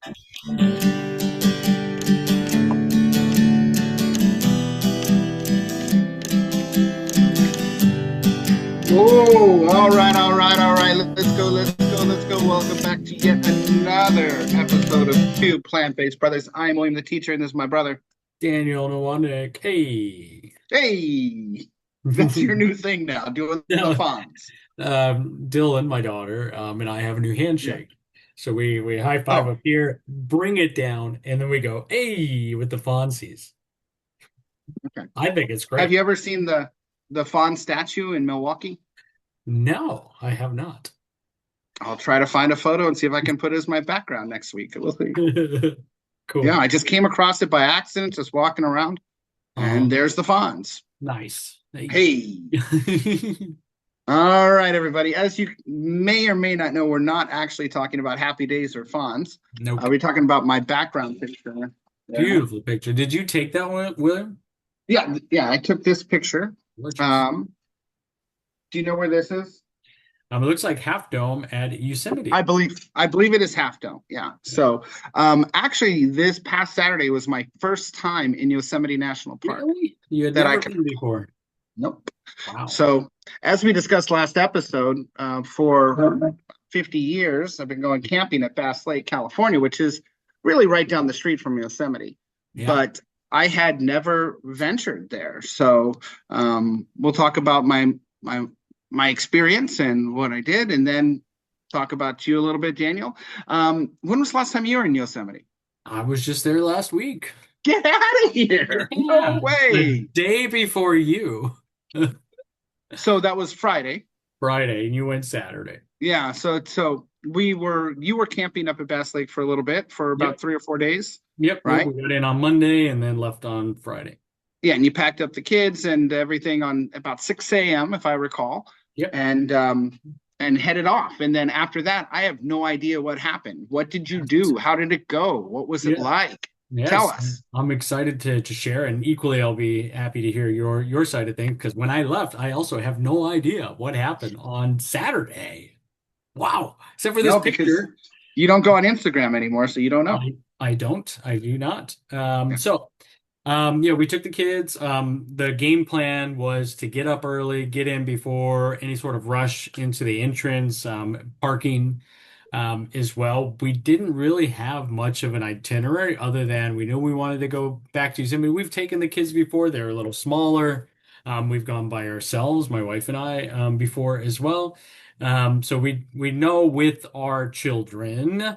Oh, all right, all right, all right. Let's go, let's go, let's go. Welcome back to yet another episode of Two Plant-Based Brothers. I'm William the teacher, and this is my brother. Daniel Nowanick. Hey. Hey, that's your new thing now, doing the Now, fonts. Dylan, my daughter, and I have a new Yeah. handshake. So we high five Oh, up here, bring it down, and then we go, hey, with the Fonzies. okay. I think it's Have great. you ever seen the fawn statue in Milwaukee? No, I have not. I'll try to find a photo and see if I can put it as my background next week. We'll see. Yeah, Cool. I just came across it by accident, just walking around, Uh-huh. and there's the fawns. Nice. Hey. Hey. All right, everybody. As you may or may not know, we're not actually talking about Happy Days or Fonz. Nope. We're talking about my background picture. Yeah. Beautiful picture. Did you take that one, William? Yeah, yeah. I took this picture. Gorgeous. Um, do you know where this is? It looks like Half Dome at Yosemite. I believe it is Half Dome. Yeah. So, actually, this past Saturday was my first time in Yosemite National Park Really? You had that I never could. been before. Nope. Wow. So, as we discussed last episode, for 50 years, I've been going camping at Bass Lake, California, which is really right down the street from Yosemite. Yeah. But I had never ventured there. So, we'll talk about my experience and what I did, and then talk about you a little bit, Daniel. When was the last time you were in Yosemite? I was just there last week. Get out of here! No Yeah, the way. day before you, So that was Friday. Friday, and you went Saturday. Yeah, so you were camping up at Bass Lake for a little bit for about Yep, 3 or 4 days, yep. right? We got in on Monday and then left on Friday. Yeah, and you packed up the kids and everything on about 6 a.m. if I recall, Yep. and headed off. And then after that, I have no idea what happened. What did you do? How did it go? What was it Yeah. like? Tell Yes, us. I'm excited to share, and equally, I'll be happy to hear your side of things because when I left, I also have no idea what happened on Saturday. Wow, except for this No, because picture. you don't go on Instagram anymore, so you don't know. I don't. I do not. Yeah. Yeah, we took the kids. The game plan was to get up early, get in before any sort of rush into the entrance, parking, as well. We didn't really have much of an itinerary other than we knew we wanted to go back to Yosemite. We've taken the kids before. They're a little smaller. We've gone by ourselves, my wife and I, before as well. So we know with our children.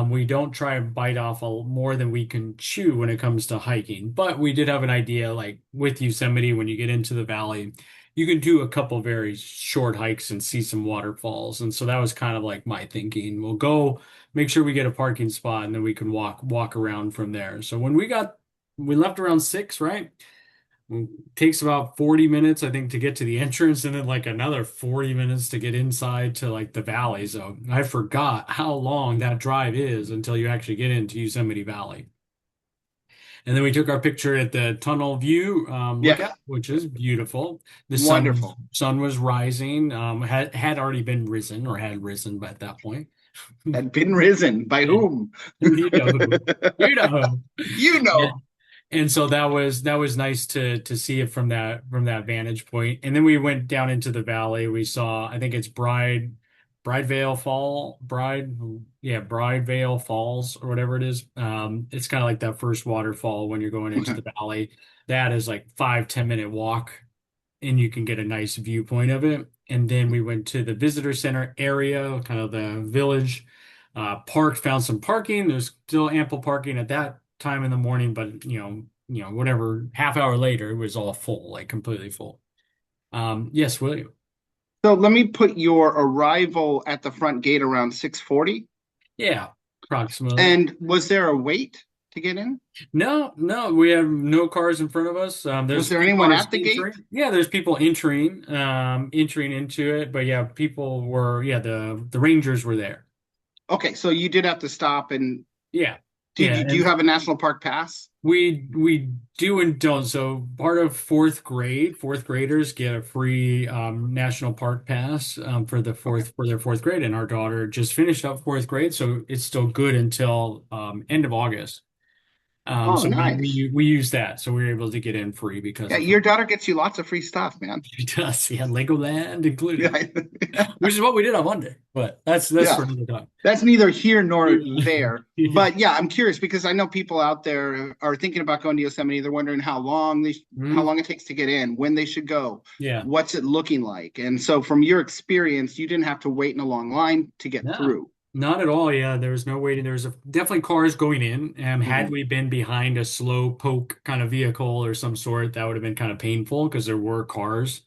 We don't try and bite off more than we can chew when it comes to hiking, but we did have an idea like with Yosemite, when you get into the valley, you can do a couple very short hikes and see some waterfalls. And so that was kind of like my thinking. We'll go make sure we get a parking spot and then we can walk around from there. So we left around 6, right? Takes about 40 minutes, I think, to get to the entrance, and then like another 40 minutes to get inside to like the valley. So I forgot how long that drive is until you actually get into Yosemite Valley. And then we took our picture at the tunnel view Yes. lookout, which is beautiful. The Wonderful. sun was rising, had already been risen or had risen by that point. Had been risen by And whom? you know, you know. You know. And so that was nice to see it from that vantage point. And then we went down into the valley. We saw, I think it's Bridevale Falls or whatever it is. It's kind of like that first waterfall when you're going into Okay. the valley. That is like 5-10 minute walk, and you can get a nice viewpoint of it. And then we went to the visitor center area, kind of the village, parked, found some parking. There's still ample parking at that time in the morning, but whatever, half hour later, it was all full, like completely full. Yes, William. So let me put your arrival at the front gate around 6:40. Yeah, approximately. And was there a wait to get in? No, no, we have no cars in front of us. Was There's there few anyone cars at the gate? entering. Yeah, there's people entering into it, but yeah, the rangers were there. Okay, so you did have to stop and Yeah. Yeah, Do you and have a national park pass? we do and don't. So part of fourth graders get a free national park pass for Okay. their fourth grade, and our daughter just finished up fourth grade, so it's still good until end of August. Oh, So nice. we use that, so we were able to get in free because Yeah, of her. your daughter gets you lots of free stuff, man. She does. Yeah, Legoland included, Yeah. which is what we did on Monday. But that's Yeah. for another time. That's neither here nor Yeah. there. Yeah. But yeah, I'm curious because I know people out there are thinking about going to Yosemite. They're wondering how Mhm. long it takes to get in, when they should go, Yeah. what's it looking like. And so from your experience, you didn't have to wait in a long line to get No, through. not at all. Yeah, there was no waiting. There was definitely cars going in. Had Mhm. we been behind a slow poke kind of vehicle or some sort, that would have been kind of painful because there were cars.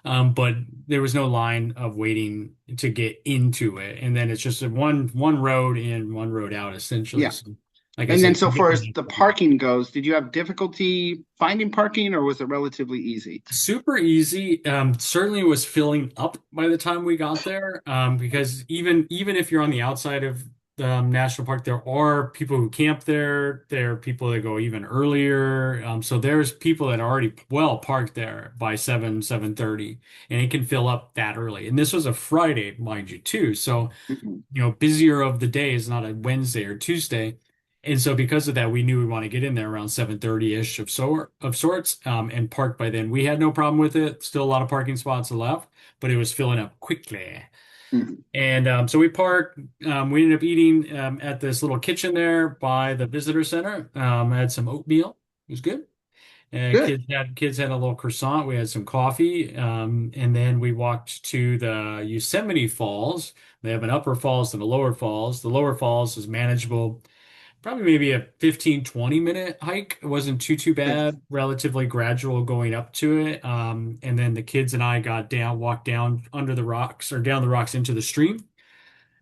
But there was no line of waiting to get into it. And then it's just a one road in, one road out, essentially. Yeah. So, like I And then said, so you get far the as next the one. parking goes, did you have difficulty finding parking or was it relatively easy? Super easy. Certainly was filling up by the time we got there. Because even if you're on the outside of the national park, there are people who camp there. There are people that go even earlier. So there's people that are already well parked there by 7:30, and it can fill up that early. And this was a Friday, mind you, too. So Mhm. busier of the day is not a Wednesday or Tuesday. And so because of that, we knew we want to get in there around 7:30-ish of sorts, and park by then. We had no problem with it. Still a lot of parking spots left, but it was filling up quickly. Mhm. And so we parked. We ended up eating at this little kitchen there by the visitor center. Had some oatmeal. It was good. Good. Kids had a little croissant. We had some coffee, and then we walked to the Yosemite Falls. They have an upper falls and a lower falls. The lower falls is manageable, probably maybe a 15-20 minute hike. It wasn't too Good. bad, relatively gradual going up to it. And then the kids and I walked down under the rocks or down the rocks into the stream,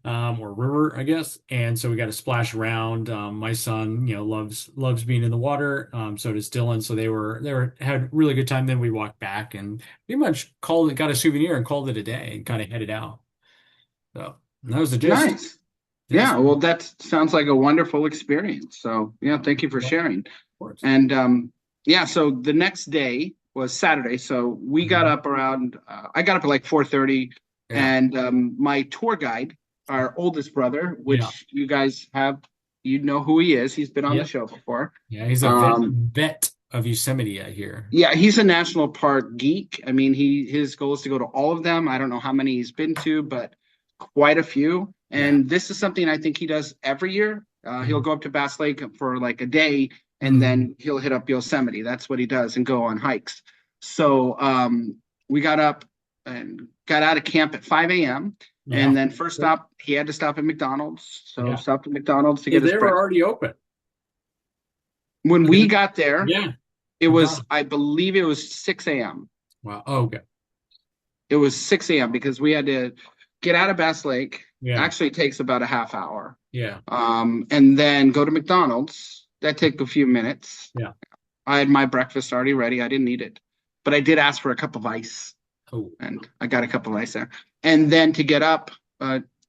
or river, I guess. And so we got to splash around. My son, loves being in the water. So does Dylan. So they were had a really good time. Then we walked back and pretty much got a souvenir and called it a day and kind of headed out. So that was the gist. Nice. Yes, Yeah, of well, that sounds like a wonderful experience. So, yeah, thank you for sharing. course. And yeah, so the next day was Saturday. So we got Mhm. up around, I got up at like 4:30, Yeah, and my tour guide, our oldest brother, yeah, which you know who he is. He's been on the yep, show before. yeah. He's a Um, vet of Yosemite, I hear. yeah, he's a national park geek. I mean, his goal is to go to all of them. I don't know how many he's been to, but quite a few. Yeah. And this is something I think he does every year. He'll Mhm. go up to Bass Lake for like a day, and Mhm. then he'll hit up Yosemite. That's what he does, and go on hikes. So we got up and got out of camp at 5 a.m. And Yeah. then first stop, he had to stop at McDonald's. So Yeah. stopped at McDonald's to Yeah, get his they were breakfast. already open. When we Okay. got there, Yeah. McDonald's. I believe it was 6 a.m. Wow. Oh, okay. It was 6 a.m. because we had to get out of Bass Lake. Yeah. Actually, it takes about a half hour. Yeah. And then go to McDonald's. That took a few minutes. Yeah. I had my breakfast already ready. I didn't need it, but I did ask for a cup of ice, Oh, and I got a cup of ice there. And then to get up,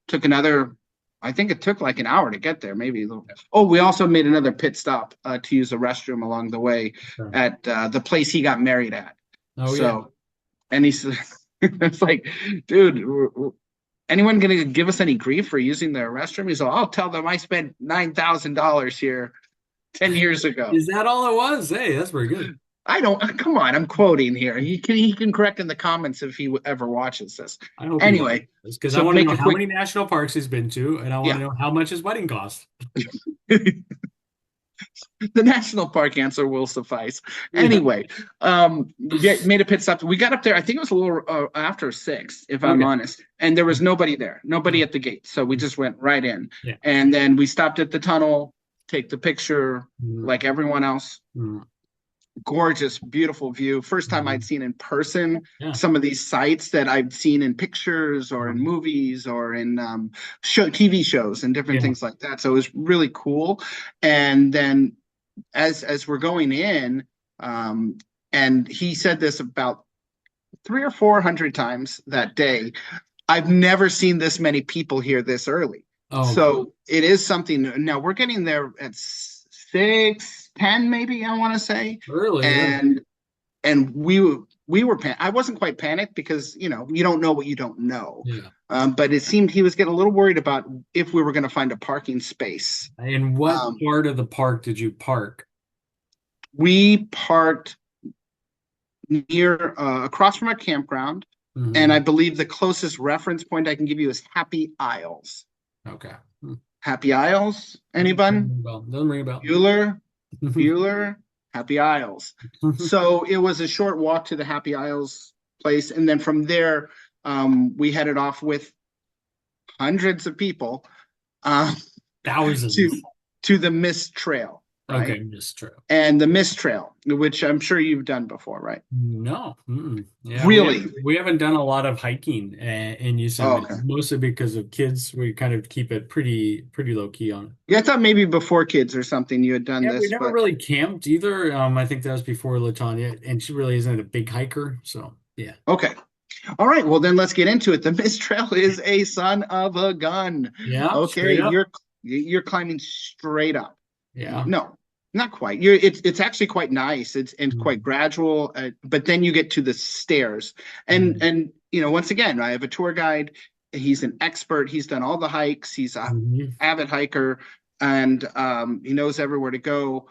took another. I think it took like an hour to get there, maybe a little. Oh, we also made another pit stop to use the restroom along the way sure. at the place he got married at. Oh, yeah. So, and he said, "It's like, dude, anyone gonna give us any grief for using their restroom?" He's like, "I'll tell them I spent $9,000 here 10 years ago." Is that all it was? Hey, that's pretty good. I don't, come on, I'm quoting here. He can correct in the comments if he ever watches this. I hope he watches Anyway, this because I so want to make know a how quick, many national parks he's been to, and I want yeah. to know how much his wedding cost. The national park answer will suffice. Yeah. Anyway, made a pit stop. We got up there. I think it was a little after 6, if I'm Okay. honest, and there was nobody there, nobody at the gate. So we just went right in, Yeah. and then we stopped at the tunnel, take the picture Mhm. like everyone else. Mhm. Gorgeous, beautiful view. First time I'd Mhm. seen in person Yeah. some of these sites that I've seen in pictures or in Um, movies or in TV shows and different yeah. things like that. So it was really cool. And then as we're going in, um, and he said this about 300 or 400 times that day. I've never seen this many people here this early. Oh, okay. So it is something. Now we're getting there at 6:10, maybe I want to say, Early, yeah. and we were I wasn't quite panicked because you don't know what you don't know, Yeah. but it seemed he was getting a little worried about if we were going to find a parking space. And what Um, part of the park did you park? we parked near across from a campground, and I Hmm. believe the closest reference point I can give you is Happy Isles. Okay. Hmm. Happy Isles, Doesn't anyone? ring a bell. Doesn't ring a bell. Bueller, Bueller, Happy Isles. So it was a short walk to the Happy Isles place, and then from there, we headed off with hundreds of people uh, to Thousands. to the Mist Trail, right? Okay, just true. And the Mist Trail, which I'm sure you've done before, right? No. Mm-mm. Yeah, Really? we haven't done a lot of hiking in Oh, Yosemite, okay. mostly because of kids. We kind of keep it pretty low key on it. Yeah, I thought maybe before kids or something you had done Yeah, we this, never but really camped either. I think that was before Latanya, and she really isn't a big hiker. So yeah. okay. All right, well then let's get into it. The Mist Trail is a son of a gun. Yeah, Okay, straight up. you're climbing straight up. Yeah. No, not quite. It's actually quite nice. It's and quite Mhm. gradual, but then you get to the stairs, Mhm. and once again, I have a tour guide. He's an expert. He's done all the hikes. He's a Mhm. avid hiker, and he knows everywhere to go.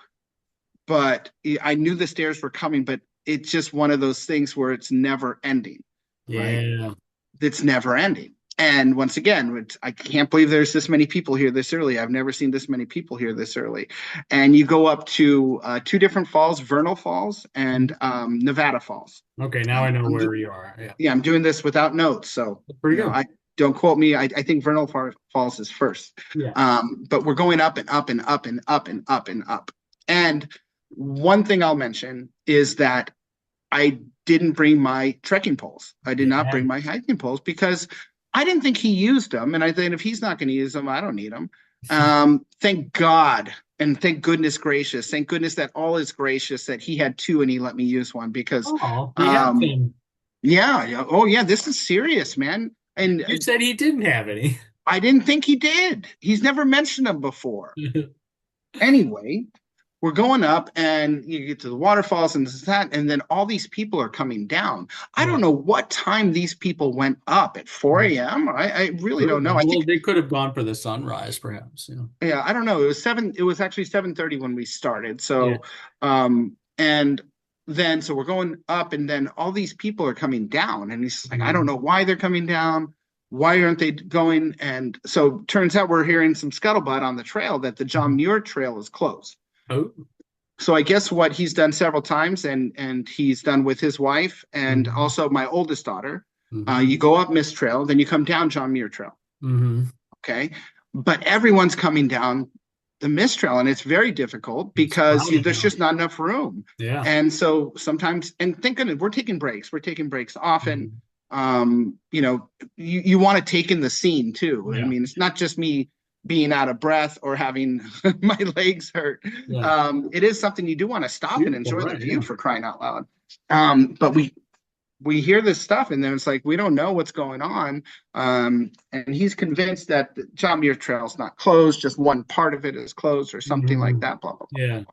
But I knew the stairs were coming, but it's just one of those things where it's never ending, right? Yeah. It's never ending. And once again, I can't believe there's this many people here this early. I've never seen this many people here this early. And you go up to two different falls, Vernal Falls and Nevada Falls. Okay, now I know I'm where you are. Yeah. yeah, I'm doing this without notes, so That's pretty good. I don't quote me. I think Falls is first, Yeah. but we're going up and up and up and up and up and up. And one thing I'll mention is that I didn't bring my trekking poles. I did not Yeah. bring my hiking poles because I didn't think he used them. And I think if he's not going to use them, I don't need them. Thank God. And thank goodness gracious. Thank goodness that all is gracious that he had two and he let me use one because, Oh, he had um, some. yeah, yeah. Oh, yeah. This is serious, man. And You said he didn't have any. I didn't think he did. He's never mentioned them before. Anyway, we're going up and you get to the waterfalls and this that, and then all these people are coming down. I Yeah. don't know what time these people went up at 4 a.m. I really don't know. I Well, think, they could have gone for the sunrise, perhaps. yeah, I don't know. It was actually 7:30 when we started. Yeah. So, and then so we're going up, and then all these people are coming down, and he's like, I don't Mhm. know why they're coming down. Why aren't they going? And so turns out we're hearing some scuttlebutt on the trail that the John Muir Trail is closed. Oh. So I guess what he's done several times, and he's done with his wife and Mhm. also my oldest daughter. Mhm. You go up Mist Trail, then you come down John Muir Trail. Mhm. Okay, but everyone's coming down the Mist Trail, and it's very difficult It's because crowded there's now. just not enough room. Yeah. And so sometimes, and thank goodness, we're taking breaks. We're taking breaks often. Mhm. You want to take in the scene too. I Yeah. mean, it's not just me being out of breath or having my legs hurt. Yeah. It is something you do want to It's stop and beautiful, enjoy the right? view Yeah. for crying out loud. But we hear this stuff and then it's like we don't know what's going on. And he's convinced that the John Muir Trail is not closed, just one part of it is closed or something like Mhm. that. Blah blah blah. Yeah.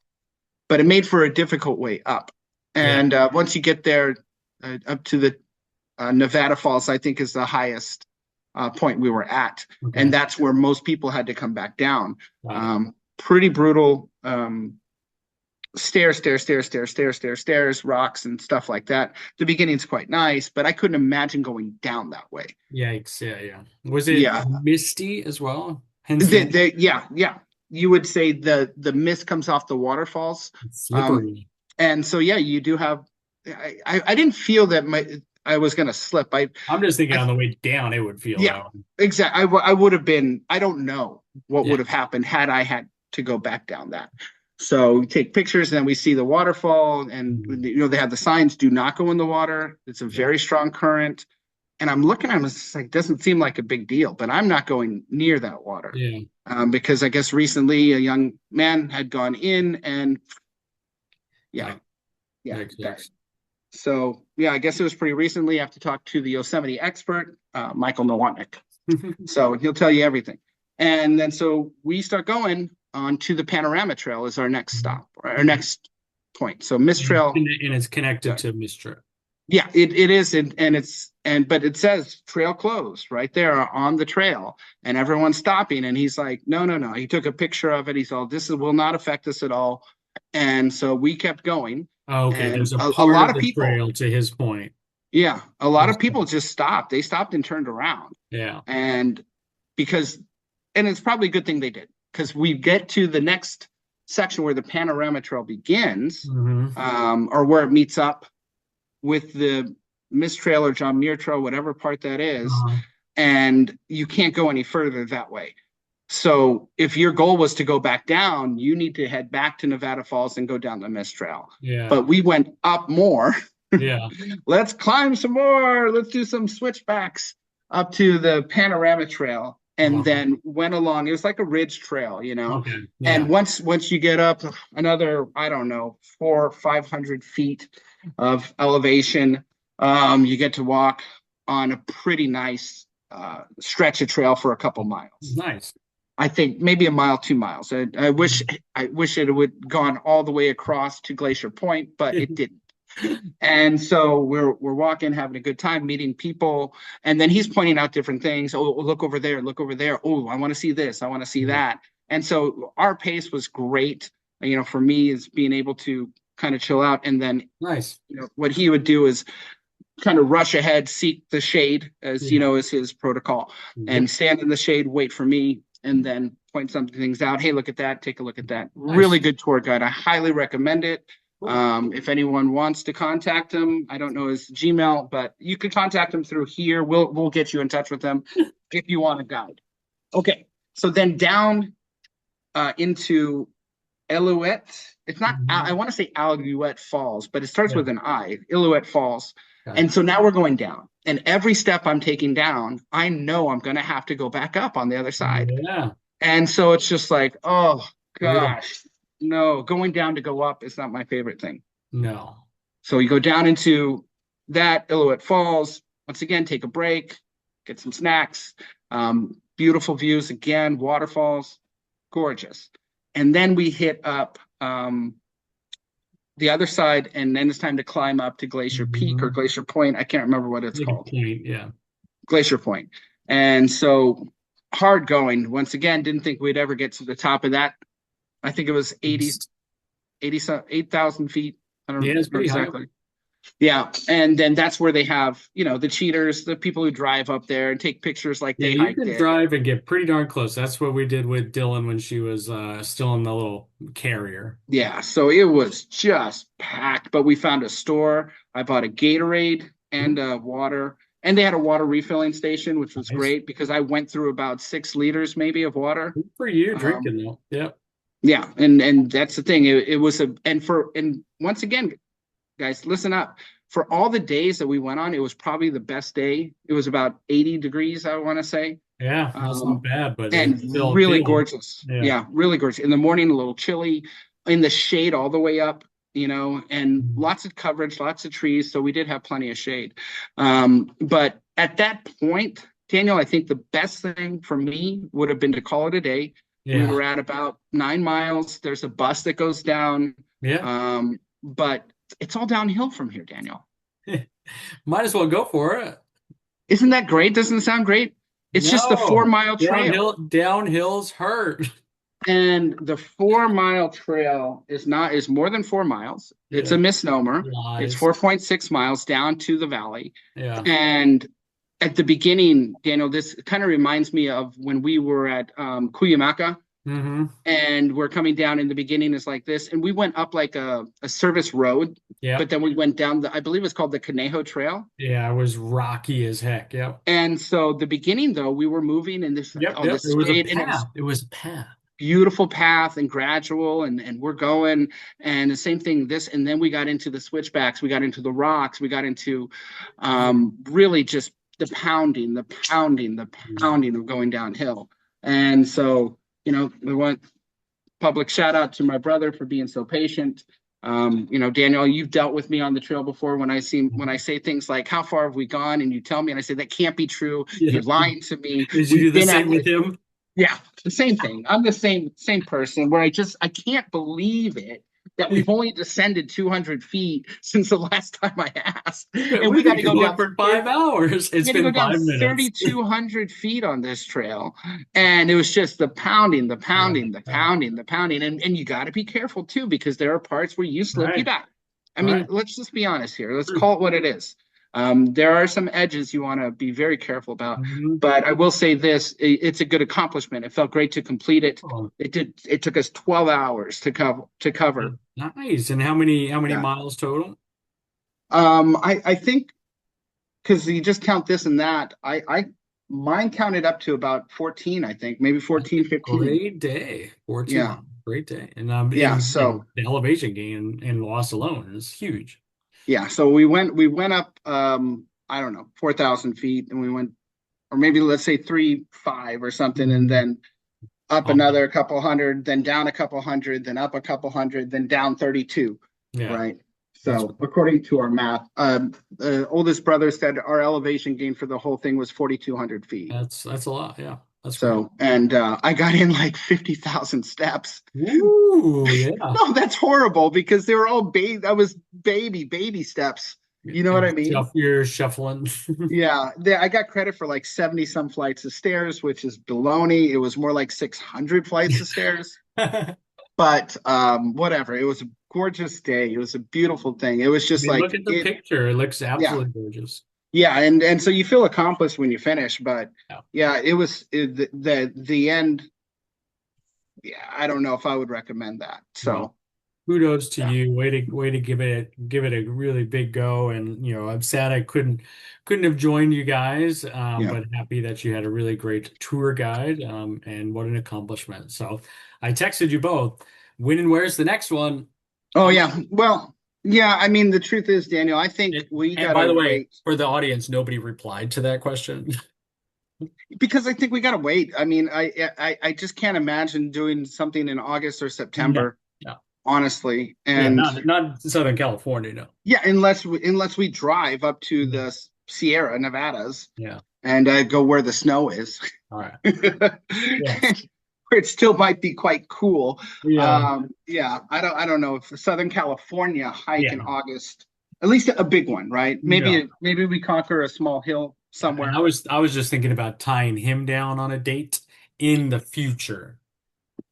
But it made for a difficult way up. Yeah. And once you get there, up to the Nevada Falls, I think is the highest point we were at, Okay. and that's where most people had to come back down. Got it. Pretty brutal stairs, stairs, stairs, stairs, stairs, stairs, stairs, rocks and stuff like that. The beginning's quite nice, but I couldn't imagine going down that way. Yikes. Yeah. Yeah. Was it Yeah, misty as well? Hence the yeah, yeah. You would say the mist comes off the waterfalls, slippery. and so yeah, you do have. I didn't feel that I was gonna slip. I'm just thinking I on the way down, it would feel Yeah, that way. exactly. I would have been, I don't know what Yeah. would have happened had I had to go back down that. So we take pictures and then we see the waterfall and Mhm. they have the signs, do not go in the water. It's a Yeah. very strong current. And I'm looking at it, it's like, doesn't seem like a big deal, but I'm not going near that water. Yeah. Because I guess recently a young man had gone in and yeah, Yikes. yeah, Yikes. died. Yikes. So yeah, I guess it was pretty recently. I have to talk to the Yosemite expert, Michael Nowotnik. So he'll tell you everything. And then so we start going on to the Panorama Trail is our next stop, our next point. So Mist Trail, And it's connected to Mistra. yeah, it is, and but it says trail closed right there on the trail, and everyone's stopping, and he's like, no, no, no. He took a picture of it. He's all, this will not affect us at all, and so we kept going, Oh, okay, and there's a a part lot of of the people, trail to his point. yeah, a lot of people just stopped. They stopped and turned around, Yeah. and because, and it's probably a good thing they did because we get to the next section where the Panorama Trail begins, Hmm. or where it meets up with the Mist Trail or John Muir Trail, whatever part that is, Uh, and you can't go any further that way. So if your goal was to go back down, you need to head back to Nevada Falls and go down the Mist Trail. yeah. But we went up more. Yeah. Let's climb some more. Let's do some switchbacks up to the Panorama Trail, and Uh, then went along. It was like a ridge trail, you know. okay. And Yeah. once you get up another, I don't know, 400 or 500 feet of elevation, you get to walk on a pretty nice stretch of trail for a couple miles. Nice. I think maybe a mile, 2 miles. I wish it would gone all the way across to Glacier Point, but it didn't. And so we're walking, having a good time, meeting people, and then he's pointing out different things. Oh, look over there, look over there. Oh, I want to see this, I want to see that. And so our pace was great. You know, for me, is being able to kind of chill out, and then Nice. what he would do is kind of rush ahead, seek the shade, as Yeah. is his protocol, Yep. and stand in the shade, wait for me, and then point some things out. Hey, look at that. Take a look at that. Really Nice. good tour guide. I highly recommend it. Cool. If anyone wants to contact him, I don't know his Gmail, but you can contact him through here. We'll get you in touch with him if you want a guide. Okay, so then down into Illilouette. It's not, I Mhm. want to say Alouette Falls, but it starts Yeah. with an I, Illilouette Falls. Got And it. so now we're going down. And every step I'm taking down, I know I'm going to have to go back up on the other side. Yeah. And so it's just like, oh Brutal. gosh, no, going down to go up is not my favorite thing. No. So you go down into that, Illilouette Falls. Once again, take a break, get some snacks. Beautiful views again, waterfalls, gorgeous. And then we hit up the other side, and then it's time to climb up to Glacier Peak or Mhm. Glacier Point. I can't remember what it's Make a called. point. Yeah. Glacier Point. And so hard going. Once again, didn't think we'd ever get to the top of that. I think it was 8,000 feet. I don't Yeah, it's remember pretty high. exactly. Yeah. And then that's where they have, the cheaters, the people who drive up there and take pictures like Yeah, they you hiked can it. drive and get pretty darn close. That's what we did with Dylan when she was still in the little carrier. Yeah. So it was just packed, but we found a store. I bought a Gatorade and water. And they had a water refilling station, which was Nice. great because I went through about 6 liters maybe of water. Good for you Um, drinking though. Yep. yeah, and that's the thing. It was and once again, guys, listen up. For all the days that we went on, it was probably the best day. It was about 80 degrees, I want to say. Yeah, that's not Um, bad, but and it's still really appealing. gorgeous. Yeah. Yeah, really gorgeous. In the morning, a little chilly, in the shade all the way up, and lots of coverage, lots of trees. So we did have plenty of shade. But at that point, Daniel, I think the best thing for me would have been to call it a day. We Yeah. were at about 9 miles. There's a bus that goes down. Yeah. But it's all downhill from here, Daniel. Might as well go for it. Isn't that great? Doesn't it sound great? It's just the four No. mile trail. Downhill's hurt. And the 4 mile trail is more than 4 miles. It's Yeah. a misnomer. It's Lies. 4.6 miles down to the valley. Yeah. And at the beginning, Daniel, this kind of reminds me of when we were at Cuyamaca, Mm-hmm. and we're coming down in the beginning is like this. And we went up like a service road, Yeah. but then we went down I believe it's called the Conejo Trail. Yeah, it was rocky as heck. Yep. And so the beginning, though, we were moving in this, Yep. on Yep. this It was a shade, and it was path. It was a path. beautiful path and gradual, and we're going, and the same thing and then we got into the switchbacks, we got into the rocks, we got into really just the pounding of going downhill. And so we want public shout out to my brother for being so patient. Daniel, you've dealt with me on the trail before when I say things like, how far have we gone? And you tell me, and I say, that can't be true. Yeah. You're lying to me. Did you do We've the been same at with it. him? Yeah, the same thing. I'm the same person where I can't believe it that we've only descended 200 feet since the last time I asked, and We've we got been to go going down for 30, 5 hours. we It's had to go been down 5 minutes. 3,200 feet on this trail, and it was just the pounding, the Yeah, pounding, the yeah. pounding, the pounding, and you got to be careful too because there are parts where you slip, you Right, die. I mean, right. let's just be honest here. Let's True. call it what it is. There are some edges you want to be very careful about, Mhm. but I will say this: it's a good accomplishment. It felt great to complete it. Oh, It did. It took us 12 hours to cover. nice. And how many Yeah. miles total? I think because you just count this and that. I mine counted up to about 14. I think maybe That's a 14, 15. great day. 14 Yeah. miles. Great day. And Yeah. the elevation gain and loss alone is huge. Yeah. So we went up. I don't know, 4,000 feet, and we went, or maybe let's say 3, 5 or something, and Mhm. then up Um, another couple hundred, then down a couple hundred, then up a couple hundred, then down 32, yeah, right? that's So according to our math, the oldest brother said our elevation gain for the whole thing was 4,200 feet. that's a lot. Yeah, that's great. So, and I got in like 50,000 steps. Ooh, yeah. No, that's horrible because they were all baby. I was baby steps. You know what I mean? You're shuffling. Yeah, I got credit for like 70 some flights of stairs, which is baloney. It was more like 600 flights of stairs, but whatever. It was a gorgeous day. It was a beautiful thing. It was I just mean, look like at the it. picture. It looks Yeah, absolutely gorgeous. yeah, and so you feel accomplished when you finish, but Yeah. yeah, the end. Yeah, I don't know if I would recommend that. Well, So kudos to yeah, you. Way to give it a really big go. And I'm sad I couldn't have joined you guys. yeah. But happy that you had a really great tour guide. And what an accomplishment. So I texted you both. When and where's the next one? Oh How much? yeah. Well, yeah. I mean, the truth is, Daniel, I think we And by gotta the way, wait for the audience, nobody replied to that question. because I think we gotta wait. I mean, I just can't imagine doing something in August or No, September, no. honestly. Yeah, And not Southern California, no. yeah, unless we drive up to Yeah. the Sierra Nevadas Yeah. and go where the snow is, All right. where Yes. it still might be quite cool. Yeah. Yeah, I don't know if Southern California hike Yeah. in August, at least a big one, right? No. Maybe we conquer a small hill And somewhere. I was just thinking about tying him down on a date in the future.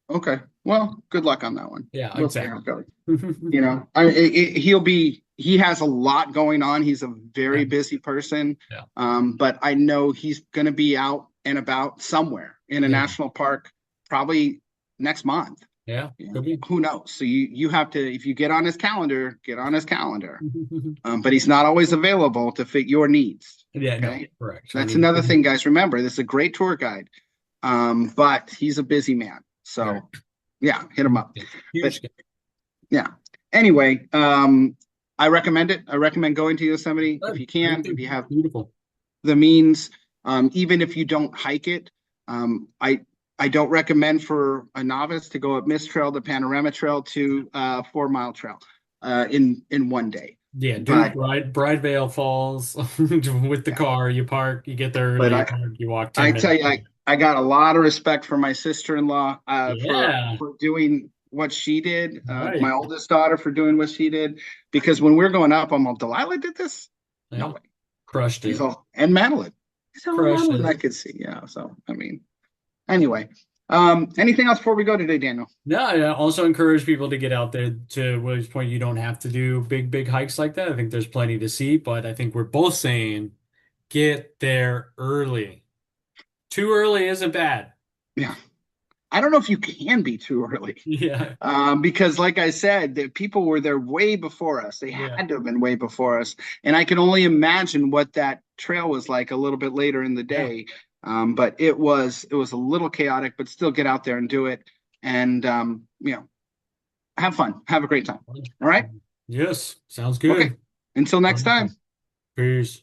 Okay, well, good luck on that one. Yeah, We'll see how exactly. it goes. He has a lot going on. He's a Yeah. very busy person. Yeah. But I know he's going to be out and about somewhere in a Yeah. national park, probably next month. Yeah. Could be. Who knows? So you have to, if you get on his calendar, get on his calendar. But he's not always available to fit your needs. Yeah, no, Okay, correct. I that's mean, another thing, guys. Remember, this is a great tour guide, but he's a busy man. right. So yeah, hit him up. But Huge. yeah. Anyway, I recommend it. I recommend going to Yosemite if you Me can, if too. you have Beautiful. the means. Even if you don't hike it, I don't recommend for a novice to go up Mist Trail, the Panorama Trail to 4 Mile Trail in one day. Yeah, do But Bridevale Falls with the yeah, car. You park, you get there but early, you park, you walk 10 I tell minutes. you, I got a lot of respect for my sister-in-law Yeah. for doing what she did. My Right. oldest daughter for doing what she did. Because when we're going up, I'm all, Delilah did this? No Yeah. way. Crushed He's it. all, and Madeline. He's all, Crushed Madeline, it. I could see. Yeah. So I mean, anyway. Anything else before we go today, Daniel? No, I also encourage people to get out there. To Willie's point, you don't have to do big hikes like that. I think there's plenty to see, but I think we're both saying get there early. Too early isn't bad. Yeah. I don't know if you can be too early. Yeah. Because like I said, the people were there way before us. They Yeah. had to have been way before us. And I can only imagine what that trail was like a little bit later in the Yeah. day. But it was a little chaotic, but still get out there and do it. And have fun. Have a great time. All right. Yes. Sounds Okay. good. Until next Wonderful. time. Peace.